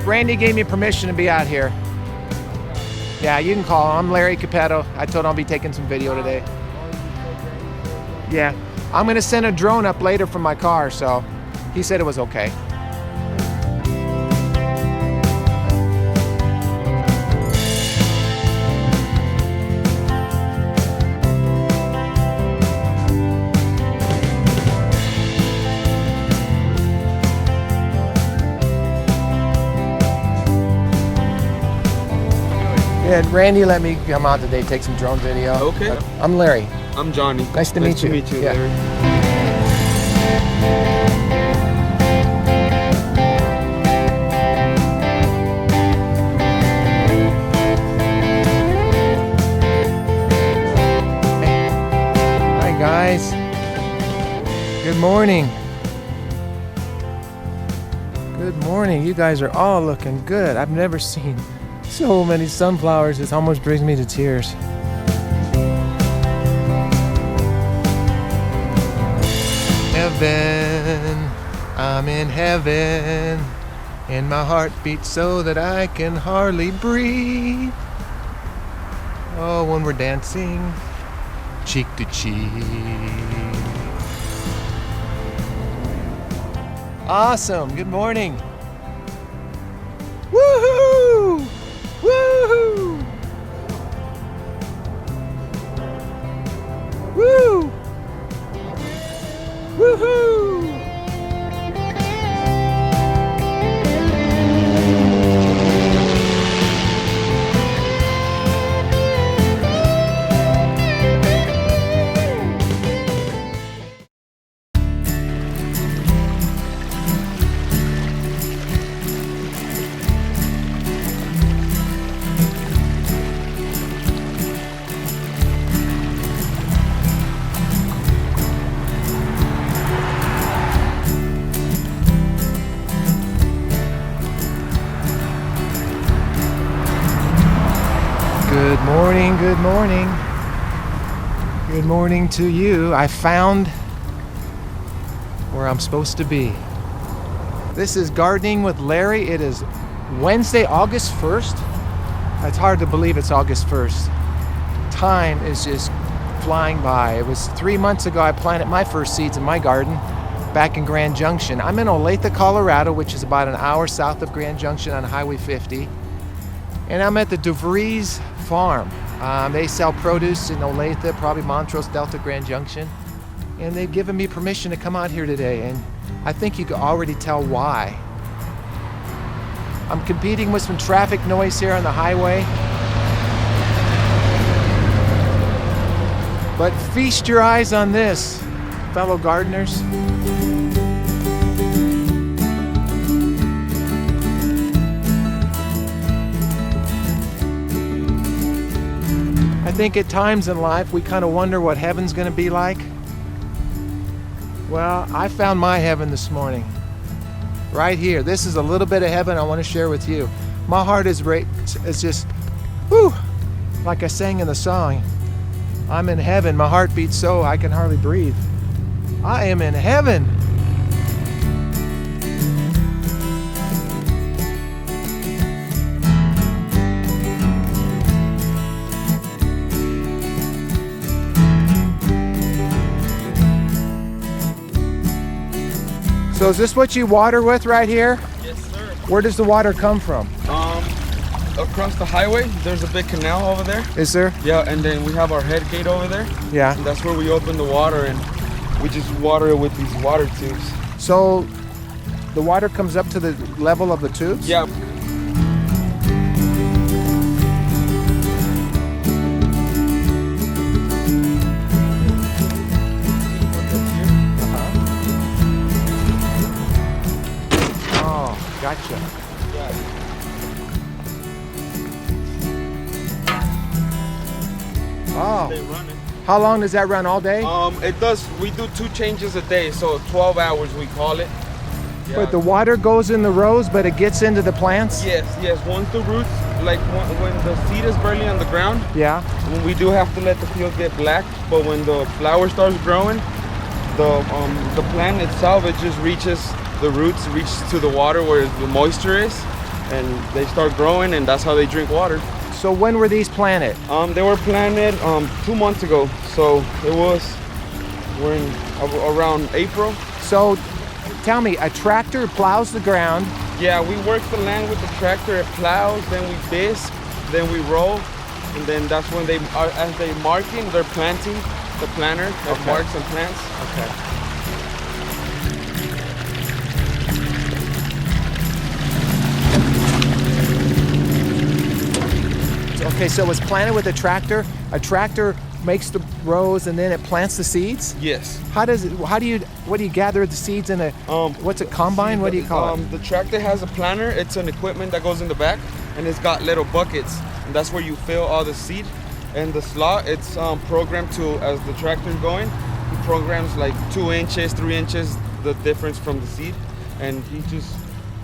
Randy gave me permission to be out here. Yeah, you can call him. I'm Larry Capetto. I told him I'll be taking some video today. Yeah, I'm gonna send a drone up later from my car, so he said it was okay. Yeah, Randy let me come out today, take some drone video. Okay. I'm Larry. I'm Johnny. Nice to meet you. Nice to meet you, Yeah. Larry. Hi guys. Good morning. Good morning. You guys are all looking good. I've never seen so many sunflowers. It almost brings me to tears. Heaven, I'm in heaven, and my heart beats so that I can hardly breathe. Oh, when we're dancing cheek to cheek. Awesome. Good morning. Woohoo! Woohoo! Woo! Woohoo! Good morning, good morning. Good morning to you. I found where I'm supposed to be. This is Gardening with Larry. It is Wednesday, August 1st. It's hard to believe it's August 1st. Time is just flying by. It was 3 months ago I planted my first seeds in my garden back in Grand Junction. I'm in Olathe, Colorado, which is about an hour south of Grand Junction on Highway 50. And I'm at the DeVries farm. They sell produce in Olathe, probably Montrose, Delta, Grand Junction. And they've given me permission to come out here today. And I think you can already tell why. I'm competing with some traffic noise here on the highway. But feast your eyes on this, fellow gardeners. I think at times in life we kind of wonder what heaven's going to be like. Well, I found my heaven this morning. Right here. This is a little bit of heaven I want to share with you. My heart is just, whew, like I sang in the song. I'm in heaven. My heart beats so I can hardly breathe. I am in heaven. So is this what you water with right here? Yes, sir. Where does the water come from? Across the highway, there's a big canal over there. Is there? Yeah, and then we have our head gate over there. Yeah. And that's where we open the water, and we just water it with these water tubes. So the water comes up to the level of the tubes? Yeah. Gotcha. Oh. They run it. How long does that run? All day? It does. We do 2 changes a day, so 12 hours we call it. Yeah. But the water goes in the rows, but it gets into the plants? Yes. Once the roots, like when the seed is barely on the ground. Yeah. When we do have to let the field get black, but when the flower starts growing, the plant itself, it just reaches the roots reach to the water where the moisture is, and they start growing, and that's how they drink water. So when were these planted? They were planted 2 months ago, so we're in around April. So tell me, a tractor plows the ground. Yeah, we work the land with the tractor. It plows, then we disc, then we roll, and then that's when they are, as they marking, they're planting. The planter that marks and plants. Okay. Okay, so it's planted with a tractor. A tractor makes the rows and then it plants the seeds? Yes. What do you gather the seeds in a, what's a combine? What do you call it? The tractor has a planter. It's an equipment that goes in the back, and it's got little buckets, and that's where you fill all the seed. And the slot, it's programmed to, as the tractor's going, he programs like 2 inches, 3 inches, the difference from the seed. And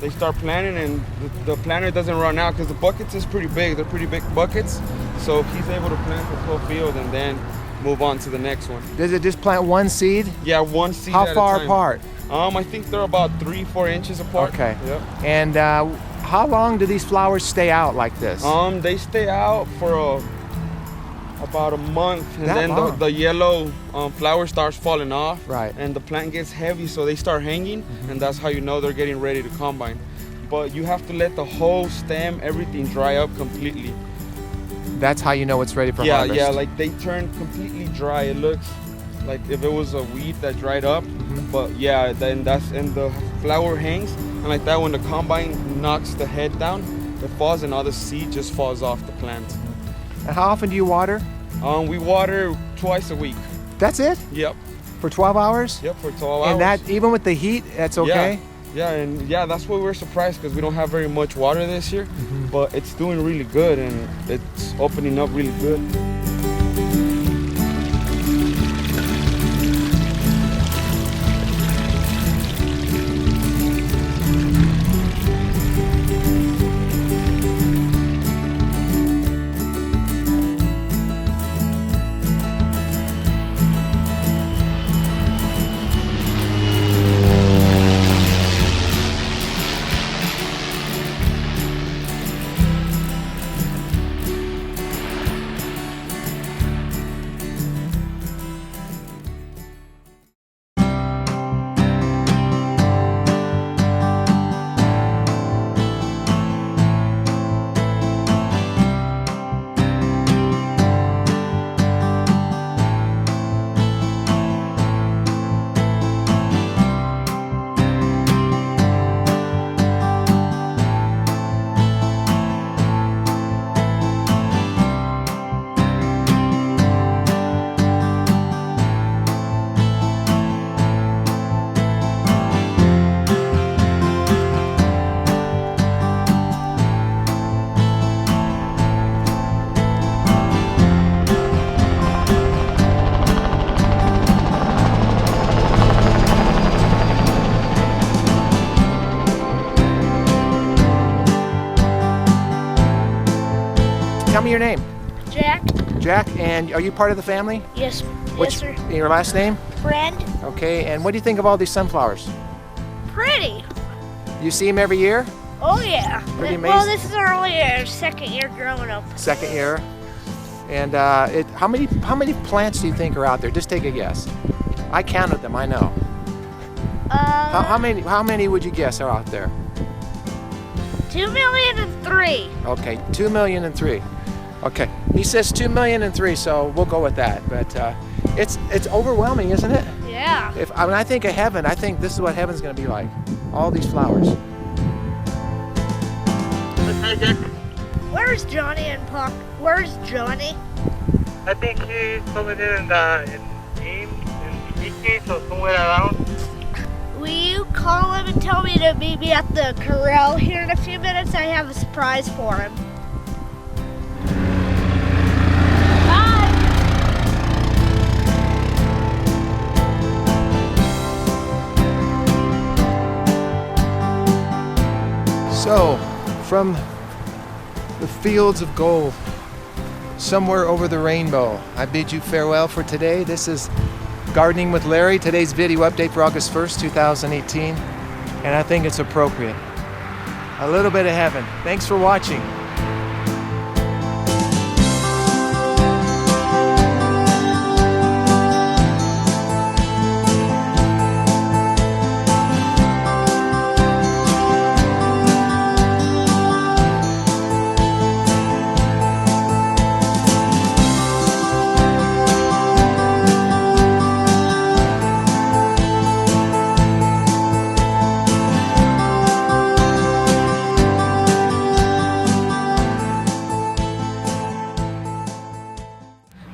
they start planting, and the planter doesn't run out because the buckets is pretty big. They're pretty big buckets. So he's able to plant the whole field and then move on to the next one. Does it just plant one seed? Yeah, one seed How at far a time. apart? I think they're about 3-4 inches apart. Okay. Yep. And how long do these flowers stay out like this? They stay out for about a month, and then the yellow flower starts falling off. Right. And the plant gets heavy, so they start hanging, and that's how you know they're getting ready to combine. But you have to let the whole stem, everything dry up completely. That's how you know it's ready for harvest. Yeah, like they turn completely dry. It looks like if it was a weed that dried up. But yeah, then and the flower hangs, and like that when the combine knocks the head down, it falls and all the seed just falls off the plant. And how often do you water? We water twice a week. That's it? Yep. For 12 hours? Yep, for 12 hours. And that, even with the heat, that's okay? Yeah, that's why we're surprised, because we don't have very much water this year, but it's doing really good, and it's opening up really good. Tell me your name. Jack? Jack, and are you part of the family? Yes, What's yes, sir. your last name? Friend? Okay, and what do you think of all these sunflowers? Pretty. You see them every year? Oh, yeah. Pretty Well, amazing. this is our only second year growing up. Second year. And how many plants do you think are out there? Just take a guess. I counted them, I know. How many would you guess are out there? 2,000,003. Okay, 2,000,003. Okay, he says 2,000,003, so we'll go with that. But it's overwhelming, isn't it? Yeah. When I think of heaven, I think this is what heaven's going to be like. All these flowers. Where's Johnny and Puck? Where's Johnny? I think he's over there in Iquique, so somewhere around. Will you call him and tell me to meet me at the corral here in a few minutes? I have a surprise for him. Bye. So, from the fields of gold, somewhere over the rainbow, I bid you farewell for today. This is Gardening with Larry, today's video update for August 1st, 2018. and I think it's appropriate. A little bit of heaven. Thanks for watching.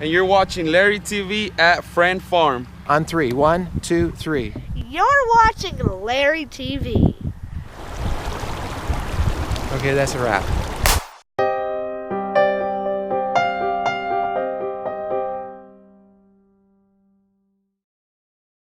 And you're watching Larry TV at Friend Farm. On 3. 1, 2, 3. You're watching Larry TV. Okay, that's a wrap.